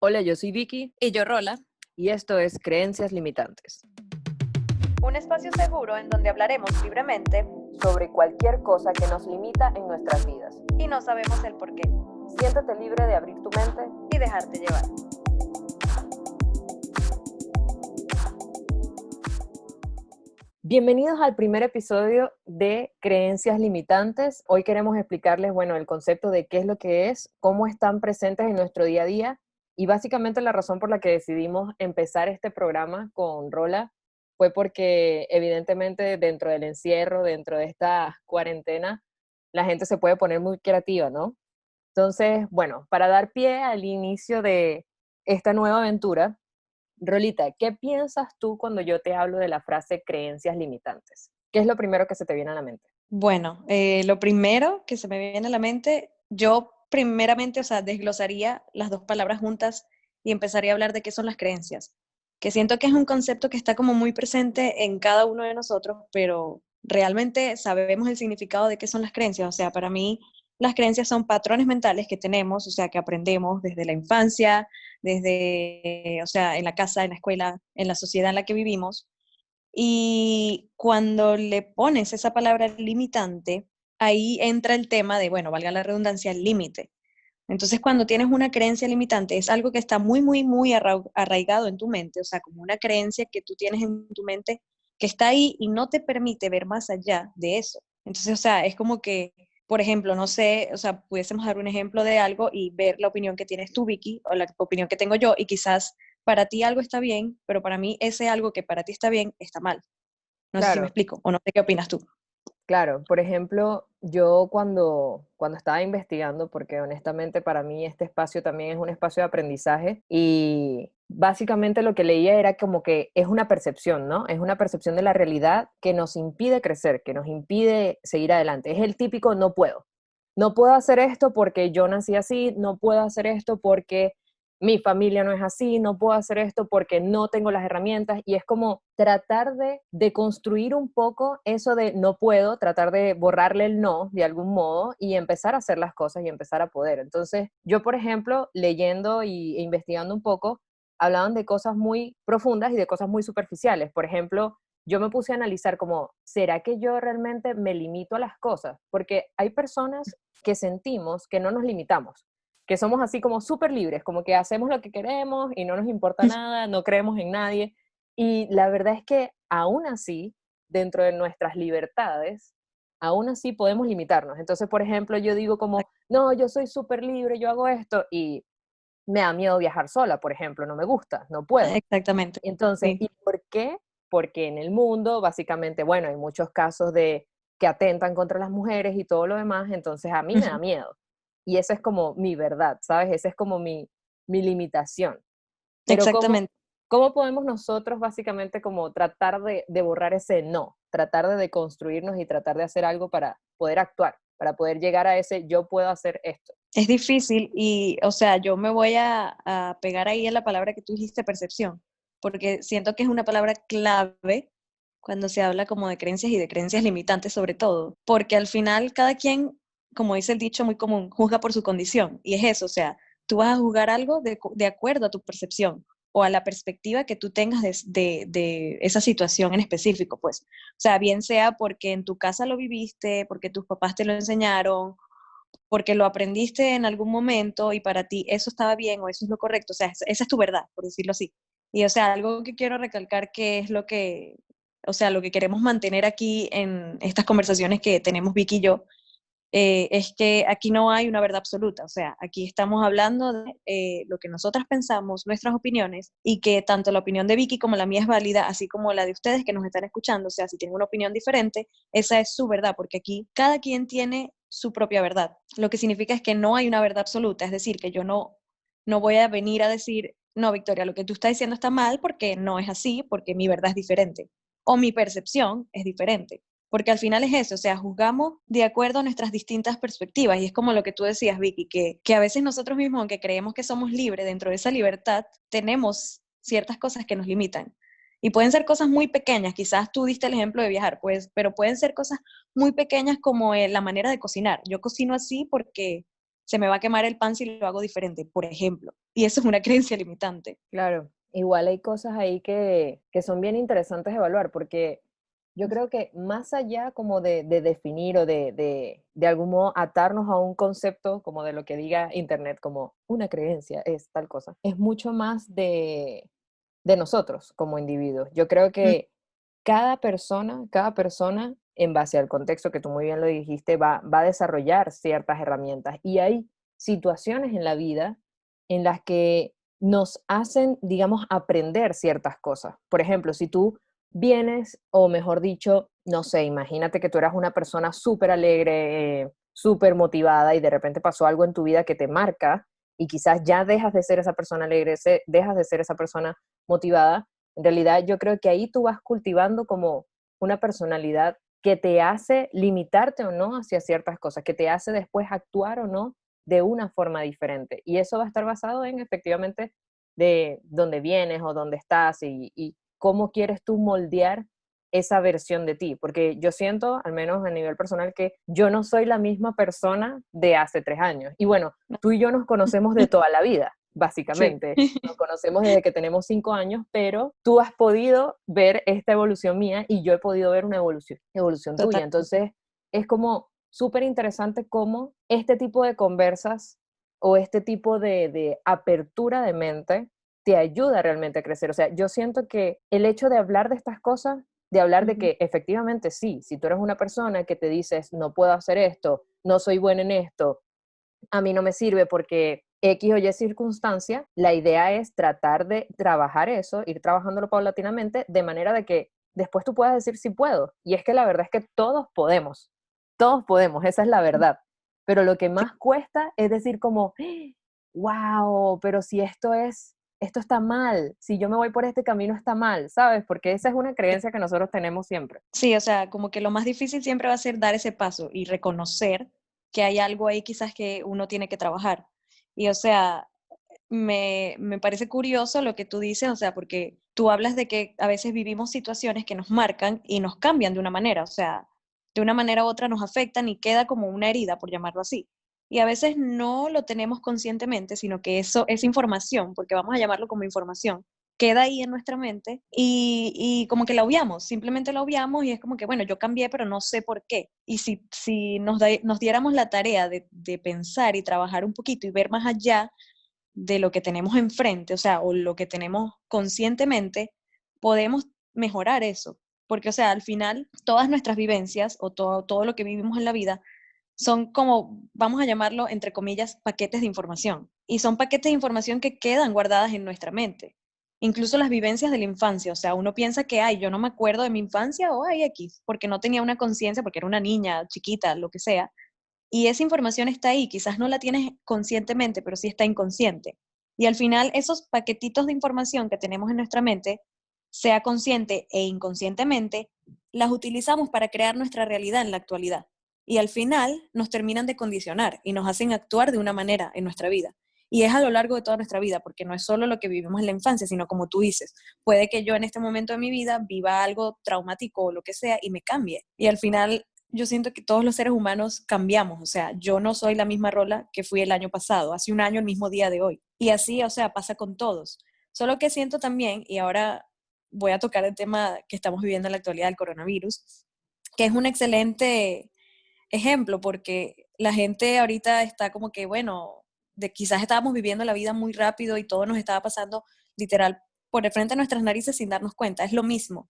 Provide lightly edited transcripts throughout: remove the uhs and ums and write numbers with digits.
Hola, yo soy Vicky Y yo, Rola. y esto es Creencias Limitantes. Un espacio seguro en donde hablaremos libremente Sobre cualquier cosa que nos limita en nuestras vidas. y no sabemos el por qué. Siéntate libre de abrir tu mente. Y dejarte llevar. Bienvenidos al primer episodio de Creencias Limitantes. Hoy queremos explicarles, el concepto de qué es lo que es, cómo están presentes en nuestro día a día y básicamente la razón por la que decidimos empezar este programa con Rola fue porque evidentemente dentro del encierro, dentro de esta cuarentena, la gente se puede poner muy creativa, ¿no? Entonces, para dar pie al inicio de esta nueva aventura, Rolita, ¿qué piensas tú cuando yo te hablo de la frase creencias limitantes? ¿Qué es lo primero que se te viene a la mente? Bueno, lo primero que se me viene a la mente, yo primeramente, desglosaría las dos palabras juntas y empezaría a hablar de qué son las creencias, que siento que es un concepto que está como muy presente en cada uno de nosotros, pero realmente sabemos el significado de qué son las creencias. O sea, para mí las creencias son patrones mentales que tenemos, o sea, que aprendemos desde la infancia, desde, o sea, en la casa, en la escuela, en la sociedad en la que vivimos. Y cuando le pones esa palabra limitante, ahí entra el tema de, bueno, valga la redundancia, el límite. Entonces, cuando tienes una creencia limitante, es algo que está muy, muy, muy arraigado en tu mente, o sea, como una creencia que tú tienes en tu mente que está ahí y no te permite ver más allá de eso. Entonces, o sea, es como que, por ejemplo, no sé, o sea, pudiésemos dar un ejemplo de algo y ver la opinión que tienes tú, Vicky, o la opinión que tengo yo, y quizás para ti algo está bien, pero para mí ese algo que para ti está bien está mal. No sé si me Claro, explico, o no sé qué opinas tú. claro. Por ejemplo, yo cuando estaba investigando, porque honestamente para mí este espacio también es un espacio de aprendizaje y básicamente lo que leía era como que es una percepción, ¿no? Es una percepción de la realidad que nos impide crecer, que nos impide seguir adelante. Es el típico no puedo. No puedo hacer esto porque yo nací así, no puedo hacer esto porque mi familia no es así, no puedo hacer esto porque no tengo las herramientas, y es como tratar de construir un poco eso de no puedo, tratar de borrarle el no de algún modo y empezar a hacer las cosas y empezar a poder. Entonces, yo, por ejemplo, leyendo e investigando un poco, hablaban de cosas muy profundas y de cosas muy superficiales. Por ejemplo, yo me puse a analizar como, ¿será que yo realmente me limito a las cosas? Porque hay personas que sentimos que no nos limitamos, que somos así como súper libres, como que hacemos lo que queremos y no nos importa nada, no creemos en nadie. Y la verdad es que aún así, dentro de nuestras libertades, aún así podemos limitarnos. Entonces, por ejemplo, yo digo como, no, yo soy súper libre, yo hago esto y me da miedo viajar sola, por ejemplo, no me gusta, no puedo. Exactamente. Entonces, Sí. ¿y por qué? Porque en el mundo, básicamente, hay muchos casos de que atentan contra las mujeres y todo lo demás, entonces a mí me da Ujú. miedo. Y esa es como mi verdad, ¿sabes? Esa es como mi limitación. Pero Exactamente. ¿cómo podemos nosotros básicamente como tratar de borrar ese no? Tratar de deconstruirnos y tratar de hacer algo para poder actuar, para poder llegar a ese yo puedo hacer esto. Es difícil y, o sea, yo me voy a pegar ahí en la palabra que tú dijiste, percepción, porque siento que es una palabra clave cuando se habla como de creencias y de creencias limitantes sobre todo, porque al final cada quien, como dice el dicho muy común, juzga por su condición, y es eso, o sea, tú vas a juzgar algo de acuerdo a tu percepción o a la perspectiva que tú tengas de esa situación en específico, pues. O sea, bien sea porque en tu casa lo viviste, porque tus papás te lo enseñaron, porque lo aprendiste en algún momento y para ti eso estaba bien o eso es lo correcto, o sea, esa es tu verdad, por decirlo así. Y o sea, algo que quiero recalcar que es lo que, o sea, lo que queremos mantener aquí en estas conversaciones que tenemos Vicky y yo, es que aquí no hay una verdad absoluta, o sea, aquí estamos hablando de lo que nosotras pensamos, nuestras opiniones, y que tanto la opinión de Vicky como la mía es válida, así como la de ustedes que nos están escuchando, o sea, si tienen una opinión diferente, esa es su verdad, porque aquí cada quien tiene su propia verdad. Lo que significa es que no hay una verdad absoluta, es decir, que yo no voy a venir a decir, no, Victoria, lo que tú estás diciendo está mal porque no es así, porque mi verdad es diferente, o mi percepción es diferente. Porque al final es eso, o sea, juzgamos de acuerdo a nuestras distintas perspectivas. Y es como lo que tú decías, Vicky, que a veces nosotros mismos, aunque creemos que somos libres, dentro de esa libertad, tenemos ciertas cosas que nos limitan. Y pueden ser cosas muy pequeñas, quizás tú diste el ejemplo de viajar, pues, pero pueden ser cosas muy pequeñas como la manera de cocinar. Yo cocino así porque se me va a quemar el pan si lo hago diferente, por ejemplo. Y eso es una creencia limitante. Claro, igual hay cosas ahí que son bien interesantes de evaluar, porque yo creo que más allá como de definir o de algún modo atarnos a un concepto como de lo que diga Internet, como una creencia es tal cosa, es mucho más de nosotros como individuos. Yo creo Mm, que cada persona, en base al contexto que tú muy bien lo dijiste, va a desarrollar ciertas herramientas. Y hay situaciones en la vida en las que nos hacen, digamos, aprender ciertas cosas. Por ejemplo, si tú vienes, o mejor dicho, no sé, imagínate que tú eras una persona súper alegre, súper motivada y de repente pasó algo en tu vida que te marca y quizás ya dejas de ser esa persona alegre, dejas de ser esa persona motivada. En realidad yo creo que ahí tú vas cultivando como una personalidad que te hace limitarte o no hacia ciertas cosas, que te hace después actuar o no de una forma diferente. Y eso va a estar basado en efectivamente de dónde vienes o dónde estás y cómo quieres tú moldear esa versión de ti, porque yo siento, al menos a nivel personal, que yo no soy la misma persona de hace 3 años. Y bueno, tú y yo nos conocemos de toda la vida, sí, básicamente. Nos conocemos desde que tenemos 5 años, pero tú has podido ver esta evolución mía y yo he podido ver una evolución total. tuya. Entonces, es como súper interesante cómo este tipo de conversas o este tipo de apertura de mente te ayuda realmente a crecer. O sea, yo siento que el hecho de hablar de estas cosas, de hablar de Ujú. que efectivamente sí, si tú eres una persona que te dices, no puedo hacer esto, no soy buena en esto, a mí no me sirve porque X o Y circunstancia, la idea es tratar de trabajar eso, ir trabajándolo paulatinamente, de manera de que después tú puedas decir sí puedo. Y es que la verdad es que todos podemos, esa es la verdad. Pero lo que Sí, más cuesta es decir como, wow, pero si esto está mal, si yo me voy por este camino está mal, ¿sabes? Porque esa es una creencia que nosotros tenemos siempre. sí, o sea, como que lo más difícil siempre va a ser dar ese paso y reconocer que hay algo ahí quizás que uno tiene que trabajar. Y o sea, me parece curioso lo que tú dices, o sea, porque tú hablas de que a veces vivimos situaciones que nos marcan y nos cambian de una manera, o sea, de una manera u otra nos afectan y queda como una herida, por llamarlo así. Y a veces no lo tenemos conscientemente, sino que eso es información, porque vamos a llamarlo como información, queda ahí en nuestra mente y como que la obviamos, simplemente la obviamos y es como que, bueno, yo cambié, pero no sé por qué. Y si nos diéramos la tarea de pensar y trabajar un poquito y ver más allá de lo que tenemos enfrente, o sea, o lo que tenemos conscientemente, podemos mejorar eso. Porque, o sea, al final, todas nuestras vivencias o todo lo que vivimos en la vida son como, vamos a llamarlo, entre comillas, paquetes de información. Y son paquetes de información que quedan guardadas en nuestra mente. Incluso las vivencias de la infancia, o sea, uno piensa que, ay, yo no me acuerdo de mi infancia o ay, X, porque no tenía una conciencia, porque era una niña chiquita, lo que sea, y esa información está ahí, quizás no la tienes conscientemente, pero sí está inconsciente. Y al final esos paquetitos de información que tenemos en nuestra mente, sea consciente e inconscientemente, las utilizamos para crear nuestra realidad en la actualidad. Y al final nos terminan de condicionar y nos hacen actuar de una manera en nuestra vida. Y es a lo largo de toda nuestra vida, porque no es solo lo que vivimos en la infancia, sino como tú dices, puede que yo en este momento de mi vida viva algo traumático o lo que sea y me cambie. Y al final yo siento que todos los seres humanos cambiamos, o sea, yo no soy la misma Rola que fui el año pasado, hace un año el mismo día de hoy. Y así, o sea, pasa con todos. Solo que siento también, y ahora voy a tocar el tema que estamos viviendo en la actualidad del coronavirus, que es un excelente ejemplo, porque la gente ahorita está como que, bueno, quizás estábamos viviendo la vida muy rápido y todo nos estaba pasando literal por el frente de nuestras narices sin darnos cuenta. Es lo mismo,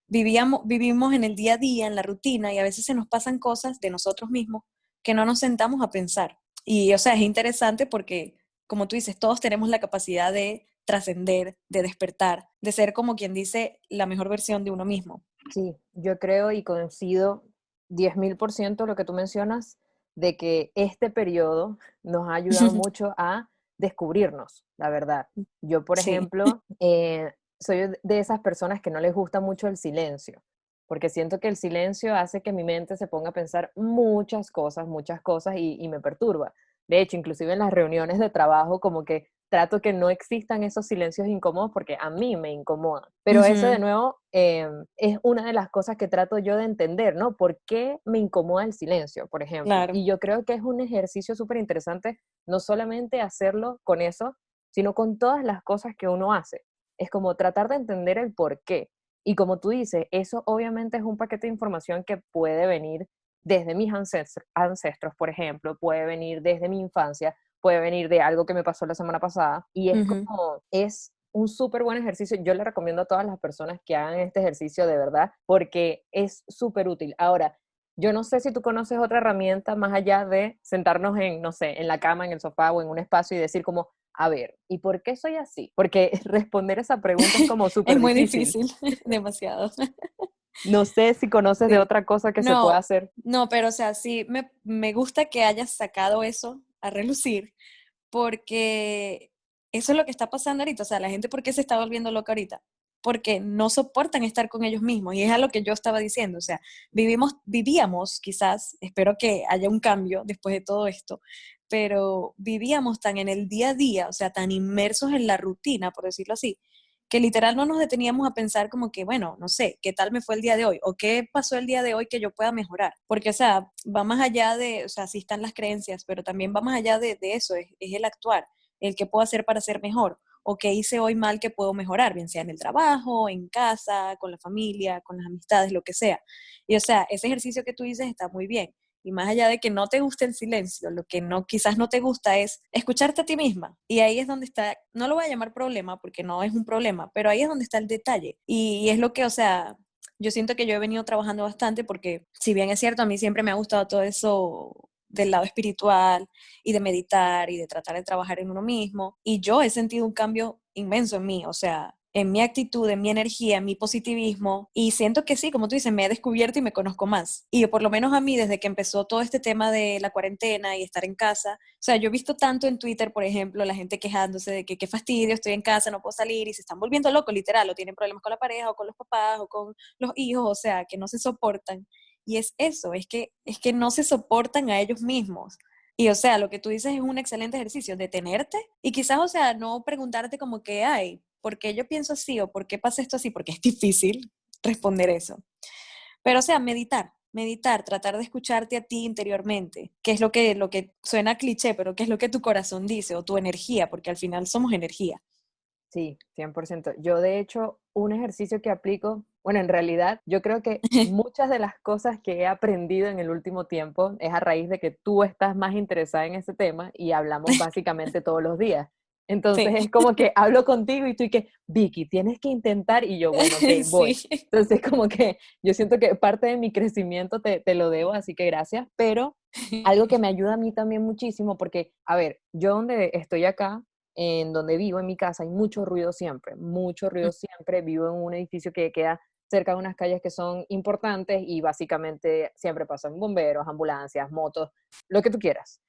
vivimos en el día a día, en la rutina, y a veces se nos pasan cosas de nosotros mismos que no nos sentamos a pensar. Y, o sea, es interesante porque, como tú dices, todos tenemos la capacidad de trascender, de despertar, de ser como quien dice la mejor versión de uno mismo. Sí, yo creo y coincido 10.000% lo que tú mencionas, de que este periodo nos ha ayudado mucho a descubrirnos, la verdad. Yo, por Sí, ejemplo, soy de esas personas que no les gusta mucho el silencio, porque siento que el silencio hace que mi mente se ponga a pensar muchas cosas y me perturba. De hecho, inclusive en las reuniones de trabajo, como que trato que no existan esos silencios incómodos porque a mí me incomodan. Pero eso de Ujú, nuevo es una de las cosas que trato yo de entender, ¿no? ¿Por qué me incomoda el silencio, por ejemplo? claro. Y yo creo que es un ejercicio súper interesante no solamente hacerlo con eso, sino con todas las cosas que uno hace. Es como tratar de entender el por qué. Y como tú dices, eso obviamente es un paquete de información que puede venir desde mis ancestros, por ejemplo, puede venir desde mi infancia, puede venir de algo que me pasó la semana pasada y es Ujú. como, es un súper buen ejercicio. Yo le recomiendo a todas las personas que hagan este ejercicio de verdad porque es súper útil. Ahora, yo no sé si tú conoces otra herramienta más allá de sentarnos en, no sé, en la cama, en el sofá o en un espacio y decir como, a ver, ¿y por qué soy así? Porque responder esa pregunta es como Es súper muy difícil. difícil, demasiado. No sé si conoces de Sí. otra cosa que se pueda No, hacer. no, pero o sea, sí, me gusta que hayas sacado eso a relucir, porque eso es lo que está pasando ahorita. O sea, la gente, ¿por qué se está volviendo loca ahorita? Porque no soportan estar con ellos mismos. Y es a lo que yo estaba diciendo. O sea, vivíamos quizás, espero que haya un cambio después de todo esto, pero vivíamos tan en el día a día, o sea, tan inmersos en la rutina, por decirlo así, que literal no nos deteníamos a pensar como que, bueno, no sé, ¿qué tal me fue el día de hoy? ¿O qué pasó el día de hoy que yo pueda mejorar? Porque, o sea, va más allá de, o sea, sí están las creencias, pero también va más allá de eso, es el actuar, el que puedo hacer para ser mejor, o qué hice hoy mal que puedo mejorar, bien sea en el trabajo, en casa, con la familia, con las amistades, lo que sea. Y, o sea, ese ejercicio que tú dices está muy bien. Y más allá de que no te guste el silencio, lo que no, quizás no te gusta es escucharte a ti misma. Y ahí es donde está, no lo voy a llamar problema porque no es un problema, pero ahí es donde está el detalle. Y es lo que, o sea, yo siento que yo he venido trabajando bastante porque si bien es cierto, a mí siempre me ha gustado todo eso del lado espiritual y de meditar y de tratar de trabajar en uno mismo. Y yo he sentido un cambio inmenso en mí, o sea, en mi actitud, en mi energía, en mi positivismo. Y siento que sí, como tú dices, me he descubierto y me conozco más. Y por lo menos a mí, desde que empezó todo este tema de la cuarentena y estar en casa, o sea, yo he visto tanto en Twitter, por ejemplo, la gente quejándose de que qué fastidio, estoy en casa, no puedo salir y se están volviendo locos, literal, o tienen problemas con la pareja o con los papás o con los hijos, o sea, que no se soportan. Y es eso, es que no se soportan a ellos mismos. Y o sea, lo que tú dices es un excelente ejercicio, detenerte y quizás, o sea, no preguntarte como que, ay, ¿por qué yo pienso así o por qué pasa esto así? Porque es difícil responder eso. Pero o sea, meditar, tratar de escucharte a ti interiormente, que es lo que suena cliché, pero qué es lo que tu corazón dice o tu energía, porque al final somos energía. Sí, 100%. Yo, de hecho, un ejercicio que aplico, bueno, en realidad, yo creo que muchas de las cosas que he aprendido en el último tiempo es a raíz de que tú estás más interesada en ese tema y hablamos básicamente todos los días. Entonces Sí, es como que hablo contigo y tú y que, Vicky, tienes que intentar y yo, bueno, ok, voy. sí. Entonces como que yo siento que parte de mi crecimiento te lo debo, así que gracias, pero algo que me ayuda a mí también muchísimo, porque, a ver, yo donde estoy acá, en donde vivo, en mi casa, hay mucho ruido siempre. Vivo en un edificio que queda cerca de unas calles que son importantes y básicamente siempre pasan bomberos, ambulancias, motos, lo que tú quieras.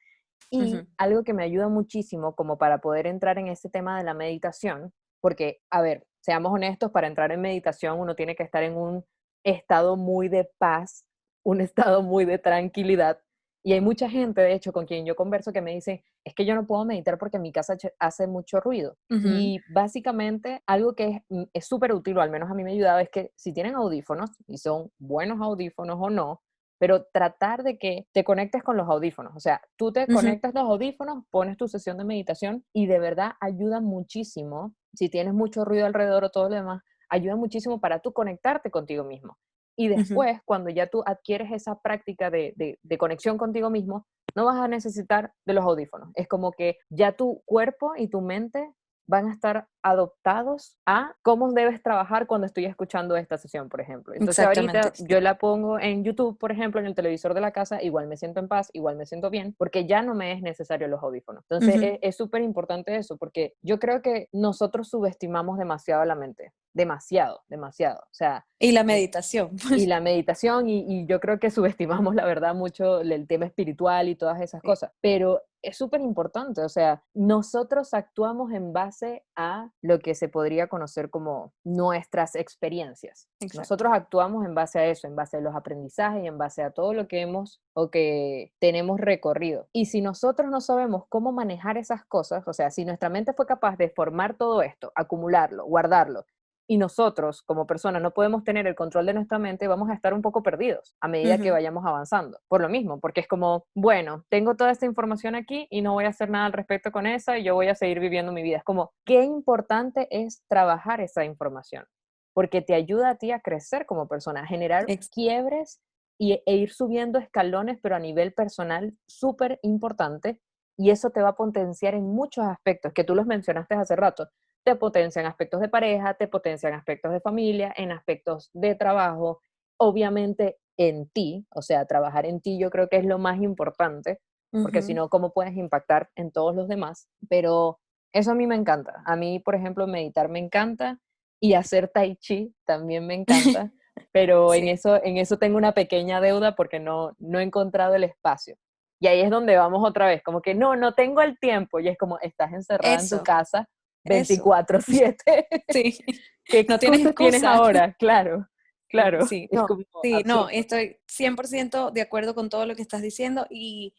Y Ujú, algo que me ayuda muchísimo como para poder entrar en ese tema de la meditación, porque, a ver, seamos honestos, para entrar en meditación uno tiene que estar en un estado muy de paz, un estado muy de tranquilidad. Y hay mucha gente, de hecho, con quien yo converso que me dice, es que yo no puedo meditar porque mi casa hace mucho ruido. ujú, Y básicamente algo que es súper útil, o al menos a mí me ha ayudado, es que si tienen audífonos, y son buenos audífonos o no, pero tratar de que te conectes con los audífonos. O sea, tú te ujú, conectas los audífonos, pones tu sesión de meditación y de verdad ayuda muchísimo. Si tienes mucho ruido alrededor o todo lo demás, ayuda muchísimo para tú conectarte contigo mismo. Y ujú. después, cuando ya tú adquieres esa práctica de conexión contigo mismo, no vas a necesitar de los audífonos. Es como que ya tu cuerpo y tu mente van a estar adoptados a cómo debes trabajar cuando estoy escuchando esta sesión, por ejemplo. Entonces Exactamente, ahorita yo sí. la pongo en YouTube, por ejemplo, en el televisor de la casa, igual me siento en paz, igual me siento bien, porque ya no me es necesario los audífonos. Entonces Ujú, es súper importante eso, porque yo creo que nosotros subestimamos demasiado la mente. demasiado, demasiado. O sea, Y la meditación. y la meditación, y yo creo que subestimamos la verdad mucho el tema espiritual y todas esas Sí. cosas, pero es súper importante, o sea, nosotros actuamos en base a lo que se podría conocer como nuestras experiencias. Exacto. Nosotros actuamos en base a eso, en base a los aprendizajes y en base a todo lo que hemos o que tenemos recorrido. Y si nosotros no sabemos cómo manejar esas cosas, o sea, si nuestra mente fue capaz de formar todo esto, acumularlo, guardarlo, y nosotros como personas no podemos tener el control de nuestra mente, vamos a estar un poco perdidos a medida que Ujú. vayamos avanzando. Por lo mismo, porque es como, bueno, tengo toda esta información aquí y no voy a hacer nada al respecto con esa y yo voy a seguir viviendo mi vida. Es como, qué importante es trabajar esa información, porque te ayuda a ti a crecer como persona, a generar Ex- quiebres e ir subiendo escalones, pero a nivel personal, súper importante. Y eso te va a potenciar en muchos aspectos que tú los mencionaste hace rato, te potencian aspectos de pareja, te potencian aspectos de familia, en aspectos de trabajo, obviamente en ti, o sea, trabajar en ti yo creo que es lo más importante, porque si Ujú. no, ¿cómo puedes impactar en todos los demás? Pero eso a mí me encanta. A mí, por ejemplo, meditar me encanta y hacer tai chi también me encanta, pero Sí, en eso tengo una pequeña deuda porque no he encontrado el espacio. Y ahí es donde vamos otra vez, como que no tengo el tiempo y es como estás encerrada en tu eso, casa eso. 24/7. Sí, ¿Qué no tienes excusa tienes excusa. ahora? Claro, Sí, claro, sí, es como no, absurdo. estoy 100% de acuerdo con todo lo que estás diciendo y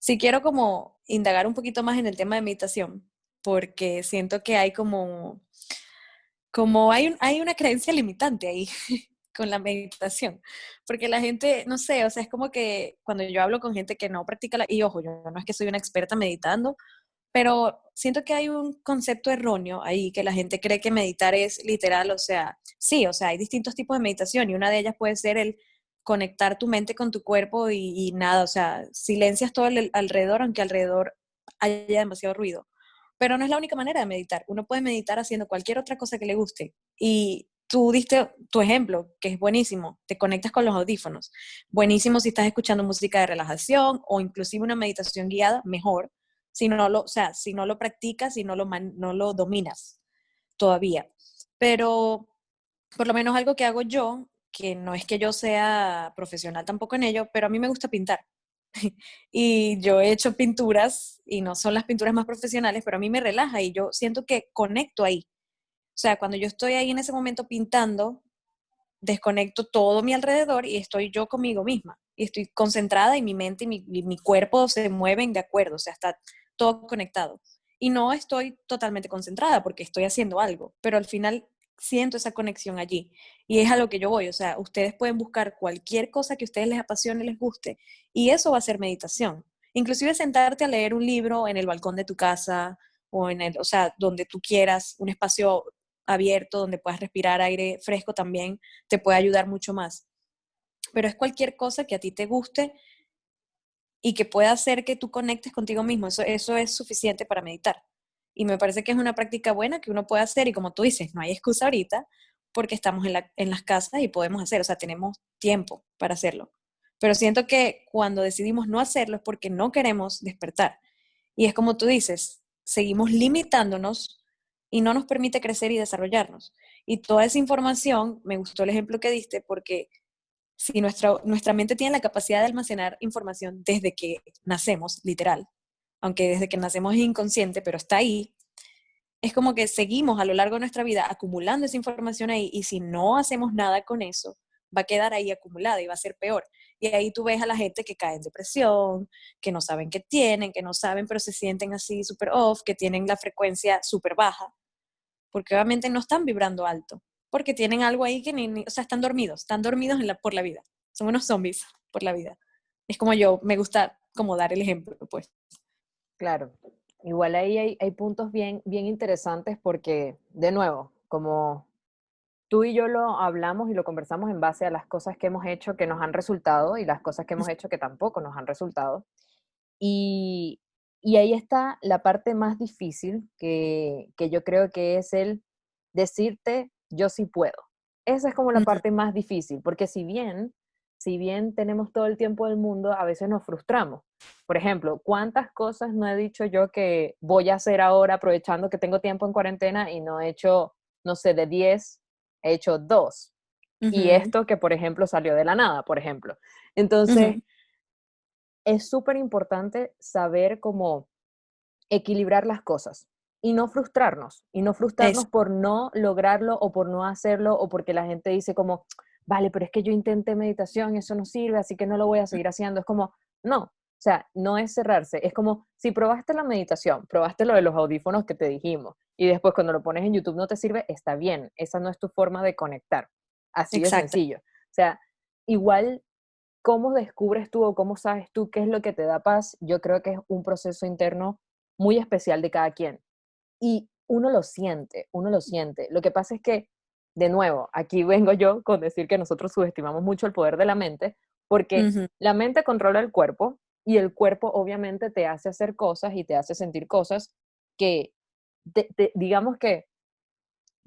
sí quiero como indagar un poquito más en el tema de meditación, porque siento que hay como hay una creencia limitante ahí con la meditación, porque la gente, no sé, o sea, es como que cuando yo hablo con gente que no practica y ojo, yo no es que soy una experta meditando, pero siento que hay un concepto erróneo ahí, que la gente cree que meditar es literal, o sea, sí, o sea, hay distintos tipos de meditación y una de ellas puede ser el conectar tu mente con tu cuerpo y nada, o sea, silencias todo alrededor, aunque alrededor haya demasiado ruido. Pero no es la única manera de meditar. Uno puede meditar haciendo cualquier otra cosa que le guste. Y tú diste tu ejemplo, que es buenísimo. Te conectas con los audífonos. Buenísimo si estás escuchando música de relajación o inclusive una meditación guiada, mejor si no lo, o sea, si no lo practicas, si no lo dominas todavía. Pero por lo menos algo que hago yo, que no es que yo sea profesional tampoco en ello, pero a mí me gusta pintar. Y yo he hecho pinturas y no son las pinturas más profesionales, pero a mí me relaja y yo siento que conecto ahí. O sea, cuando yo estoy ahí en ese momento pintando, desconecto todo mi alrededor y estoy yo conmigo misma. Y estoy concentrada y mi mente y mi cuerpo se mueven de acuerdo, o sea, está todo conectado. Y no estoy totalmente concentrada porque estoy haciendo algo, pero al final siento esa conexión allí. Y es a lo que yo voy, o sea, ustedes pueden buscar cualquier cosa que a ustedes les apasione, les guste, y eso va a ser meditación. Inclusive sentarte a leer un libro en el balcón de tu casa o en el, o sea, donde tú quieras, un espacio abierto donde puedas respirar aire fresco también te puede ayudar mucho más. Pero es cualquier cosa que a ti te guste y que pueda hacer que tú conectes contigo mismo. Eso es suficiente para meditar. Y me parece que es una práctica buena que uno puede hacer y como tú dices, no hay excusa ahorita porque estamos en las casas y podemos hacer, o sea, tenemos tiempo para hacerlo. Pero siento que cuando decidimos no hacerlo es porque no queremos despertar. Y es como tú dices, seguimos limitándonos y no nos permite crecer y desarrollarnos. Y toda esa información, me gustó el ejemplo que diste, porque si nuestra mente tiene la capacidad de almacenar información desde que nacemos, literal, aunque desde que nacemos es inconsciente, pero está ahí, es como que seguimos a lo largo de nuestra vida acumulando esa información ahí y si no hacemos nada con eso, va a quedar ahí acumulada y va a ser peor. Y ahí tú ves a la gente que cae en depresión, que no saben qué tienen, que no saben, pero se sienten así súper off, que tienen la frecuencia súper baja, porque obviamente no están vibrando alto, porque tienen algo ahí que o sea, están dormidos por la vida. Son unos zombies por la vida. Es como yo, me gusta como dar el ejemplo, pues. Claro. Igual ahí hay puntos bien, bien interesantes porque, de nuevo, como tú y yo lo hablamos y lo conversamos en base a las cosas que hemos hecho que nos han resultado y las cosas que hemos hecho que tampoco nos han resultado. Y, y ahí está la parte más difícil que yo creo que es el decirte yo sí puedo. Esa es como la Ujú. parte más difícil, porque si bien tenemos todo el tiempo del mundo, a veces nos frustramos. Por ejemplo, ¿cuántas cosas no he dicho yo que voy a hacer ahora aprovechando que tengo tiempo en cuarentena y no he hecho, no sé, de 10 he hecho 2. Y Ujú, esto que, por ejemplo, salió de la nada, por ejemplo. Entonces, ujú. es súper importante saber cómo equilibrar las cosas y no Eso, frustrarnos por no lograrlo o por no hacerlo o porque la gente dice como, vale, pero es que yo intenté meditación y eso no sirve, así que no lo voy a seguir haciendo. Es como, no, o sea, no es cerrarse, es como si probaste la meditación, probaste lo de los audífonos que te dijimos y después cuando lo pones en YouTube no te sirve, está bien, esa no es tu forma de conectar, así de exacto. sencillo. O sea, igual ¿cómo descubres tú o cómo sabes tú qué es lo que te da paz? Yo creo que es un proceso interno muy especial de cada quien. Y uno lo siente, uno lo siente. Lo que pasa es que, de nuevo, aquí vengo yo con decir que nosotros subestimamos mucho el poder de la mente, porque Ujú. la mente controla el cuerpo y el cuerpo obviamente te hace hacer cosas y te hace sentir cosas que, digamos que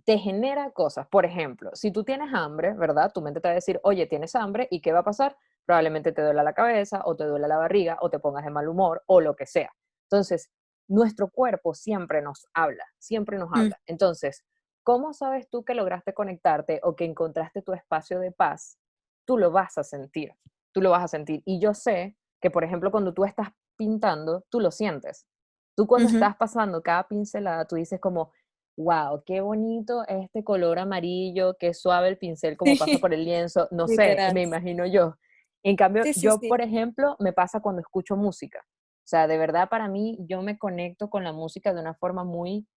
te genera cosas. Por ejemplo, si tú tienes hambre, ¿verdad? Tu mente te va a decir, oye, tienes hambre, ¿y qué va a pasar? Probablemente te duela la cabeza, o te duela la barriga, o te pongas de mal humor, o lo que sea. Entonces, nuestro cuerpo siempre nos habla, siempre nos Mm, habla. Entonces, ¿cómo sabes tú que lograste conectarte o que encontraste tu espacio de paz? Tú lo vas a sentir, tú lo vas a sentir. Y yo sé que, por ejemplo, cuando tú estás pintando, tú lo sientes. Tú cuando ujú. estás pasando cada pincelada, tú dices como, wow, qué bonito este color amarillo, qué suave el pincel como pasa Sí, por el lienzo, no sé, literal. me imagino yo. En cambio, Sí, sí, yo, sí. por ejemplo, me pasa cuando escucho música. O sea, de verdad para mí, yo me conecto con la música de una forma muy,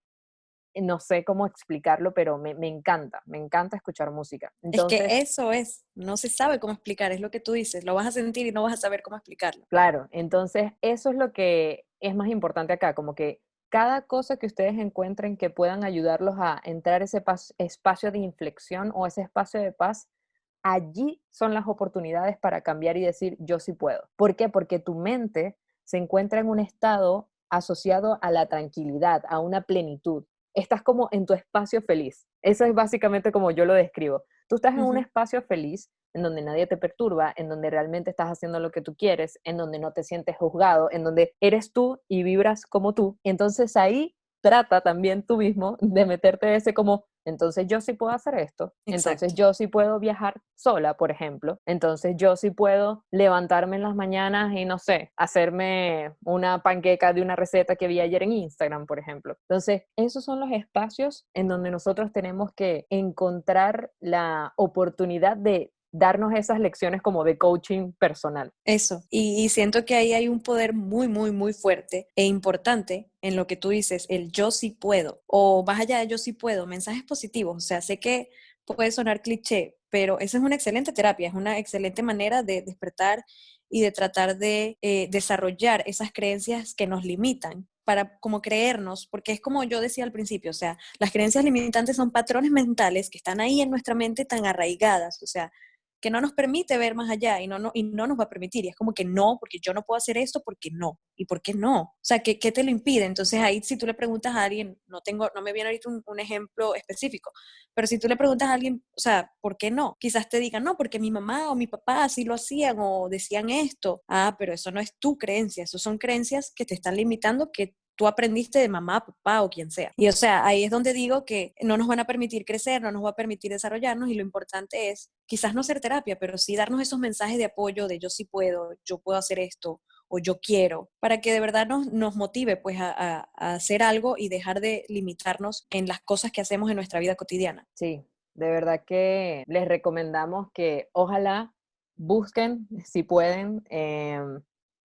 no sé cómo explicarlo, pero me encanta escuchar música. Es que Entonces, eso es, no se sabe cómo explicar, es lo que tú dices, lo vas a sentir y no vas a saber cómo explicarlo. claro, entonces eso es lo que es más importante acá, como que cada cosa que ustedes encuentren que puedan ayudarlos a entrar ese espacio de inflexión o ese espacio de paz, allí son las oportunidades para cambiar y decir yo sí puedo. ¿Por qué? Porque tu mente se encuentra en un estado asociado a la tranquilidad, a una plenitud. Estás como en tu espacio feliz. Eso es básicamente como yo lo describo. Tú estás en un Ujú. espacio feliz en donde nadie te perturba, en donde realmente estás haciendo lo que tú quieres, en donde no te sientes juzgado, en donde eres tú y vibras como tú. Entonces ahí trata también tú mismo de meterte ese como, entonces yo sí puedo hacer esto, entonces Exacto. yo sí puedo viajar sola, por ejemplo, entonces yo sí puedo levantarme en las mañanas y no sé, hacerme una panqueca de una receta que vi ayer en Instagram, por ejemplo. Entonces, esos son los espacios en donde nosotros tenemos que encontrar la oportunidad de darnos esas lecciones como de coaching personal. Eso. Y siento que ahí hay un poder muy, muy, muy fuerte e importante en lo que tú dices, el yo sí puedo, o más allá de yo sí puedo, mensajes positivos. O sea, sé que puede sonar cliché, pero esa es una excelente terapia, es una excelente manera de despertar y de tratar de desarrollar esas creencias que nos limitan para como creernos, porque es como yo decía al principio, o sea, las creencias limitantes son patrones mentales que están ahí en nuestra mente tan arraigadas, o sea, que no nos permite ver más allá y no nos va a permitir. Y es como que no, porque yo no puedo hacer esto, porque no. ¿Y por qué no? O sea, ¿qué te lo impide? Entonces ahí si tú le preguntas a alguien, no me viene ahorita un ejemplo específico, pero si tú le preguntas a alguien, o sea, ¿por qué no? Quizás te digan, no, porque mi mamá o mi papá así lo hacían o decían esto. Ah, pero eso no es tu creencia, eso son creencias que te están limitando, que tú aprendiste de mamá, papá o quien sea. Y o sea, ahí es donde digo que no nos van a permitir crecer, no nos va a permitir desarrollarnos y lo importante es quizás no ser terapia, pero sí darnos esos mensajes de apoyo de yo puedo hacer esto o yo quiero, para que de verdad nos motive pues a hacer algo y dejar de limitarnos en las cosas que hacemos en nuestra vida cotidiana. Sí, de verdad que les recomendamos que ojalá busquen, si pueden,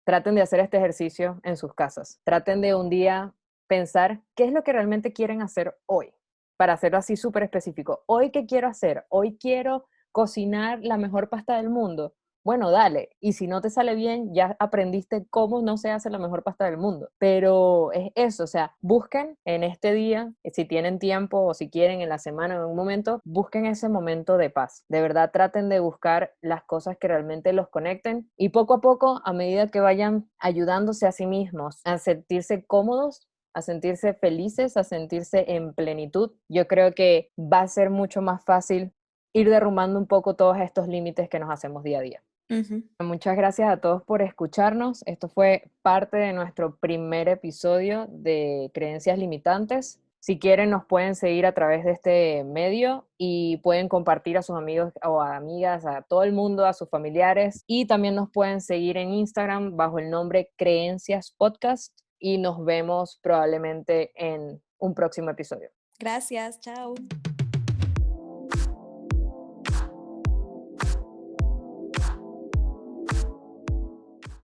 traten de hacer este ejercicio en sus casas. Traten de un día pensar qué es lo que realmente quieren hacer hoy, para hacerlo así súper específico. ¿Hoy qué quiero hacer? Hoy quiero cocinar la mejor pasta del mundo. Bueno, dale. Y si no te sale bien, ya aprendiste cómo no se hace la mejor pasta del mundo. Pero es eso, o sea, busquen en este día, si tienen tiempo o si quieren en la semana o en un momento, busquen ese momento de paz. De verdad, traten de buscar las cosas que realmente los conecten y poco a poco, a medida que vayan ayudándose a sí mismos a sentirse cómodos, a sentirse felices, a sentirse en plenitud, yo creo que va a ser mucho más fácil ir derrumbando un poco todos estos límites que nos hacemos día a día. Ujú. Muchas gracias a todos por escucharnos. Esto fue parte de nuestro primer episodio de Creencias Limitantes. Si quieren, nos pueden seguir a través de este medio y pueden compartir a sus amigos o a amigas, a todo el mundo, a sus familiares. Y también nos pueden seguir en Instagram bajo el nombre Creencias Podcast y nos vemos probablemente en un próximo episodio. Gracias, chao.